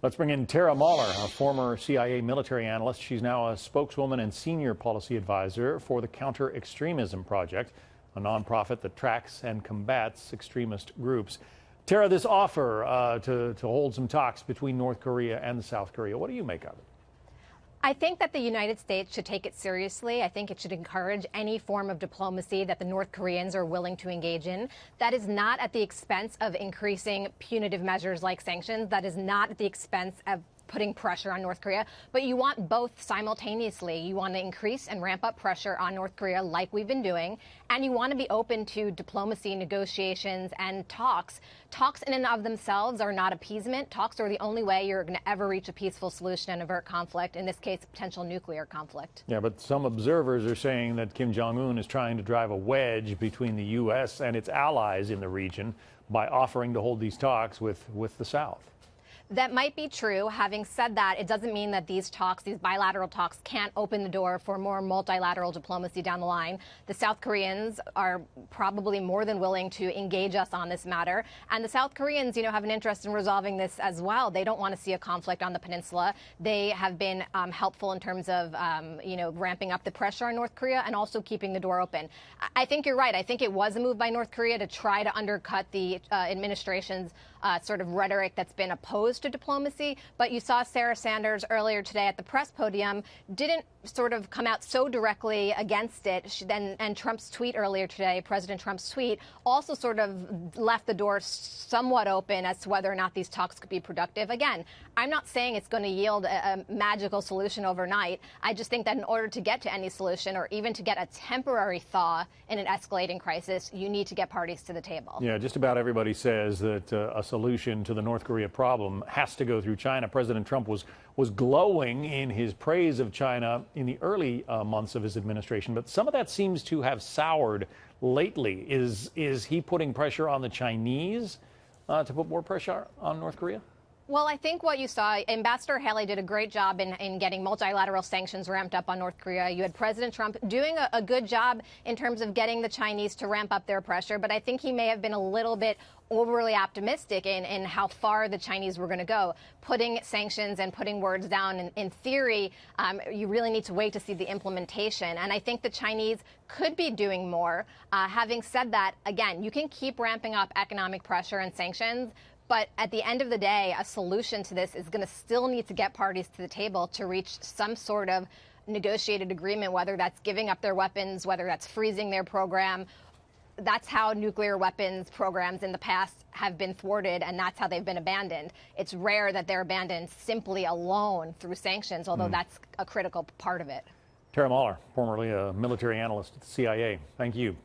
Let's bring in Tara Mahler, a former CIA military analyst. She's now a spokeswoman and senior policy advisor for the Counter Extremism Project, a nonprofit that tracks and combats extremist groups. Tara, this offer to hold some talks between North Korea and South Korea, what do you make of it? I think that the United States should take it seriously. I think it should encourage any form of diplomacy that the North Koreans are willing to engage in. That is not at the expense of increasing punitive measures like sanctions. That is not at the expense of putting pressure on North Korea. But you want both simultaneously. You want to increase and ramp up pressure on North Korea like we've been doing. And you want to be open to diplomacy, negotiations, and talks. Talks in and of themselves are not appeasement. Talks are the only way you're going to ever reach a peaceful solution and avert conflict, in this case, potential nuclear conflict. Yeah, but some observers are saying that Kim Jong-un is trying to drive a wedge between the U.S. and its allies in the region by offering to hold these talks with the South. That might be true. Having said that, it doesn't mean that these talks, these bilateral talks, can't open the door for more multilateral diplomacy down the line. The South Koreans are probably more than willing to engage us on this matter. And the South Koreans, have an interest in resolving this as well. They don't want to see a conflict on the peninsula. They have been helpful in terms of, ramping up the pressure on North Korea and also keeping the door open. I think you're right. I think it was a move by North Korea to try to undercut the administration's sort of rhetoric that's been opposed to diplomacy. But you saw Sarah Sanders earlier today at the press podium didn't sort of come out so directly against it. And Trump's tweet earlier today, President Trump's tweet, also sort of left the door somewhat open as to whether or not these talks could be productive. Again, I'm not saying it's going to yield a magical solution overnight. I just think that in order to get to any solution or even to get a temporary thaw in an escalating crisis, you need to get parties to the table. Yeah, just about everybody says that a solution to the North Korea problem has to go through China. President Trump was glowing in his praise of China in the early months of his administration, but some of that seems to have soured lately. Is he putting pressure on the Chinese to put more pressure on North Korea? Well, I think what you saw, Ambassador Haley did a great job in getting multilateral sanctions ramped up on North Korea. You had President Trump doing a good job in terms of getting the Chinese to ramp up their pressure, but I think he may have been a little bit overly optimistic in how far the Chinese were going to go. Putting sanctions and putting words down, in theory, you really need to wait to see the implementation. And I think the Chinese could be doing more. Having said that, again, you can keep ramping up economic pressure and sanctions, but at the end of the day, a solution to this is going to still need to get parties to the table to reach some sort of negotiated agreement, whether that's giving up their weapons, whether that's freezing their program. That's how nuclear weapons programs in the past have been thwarted, and that's how they've been abandoned. It's rare that they're abandoned simply alone through sanctions, although that's a critical part of it. Tara Mahler, formerly a military analyst at the CIA. Thank you.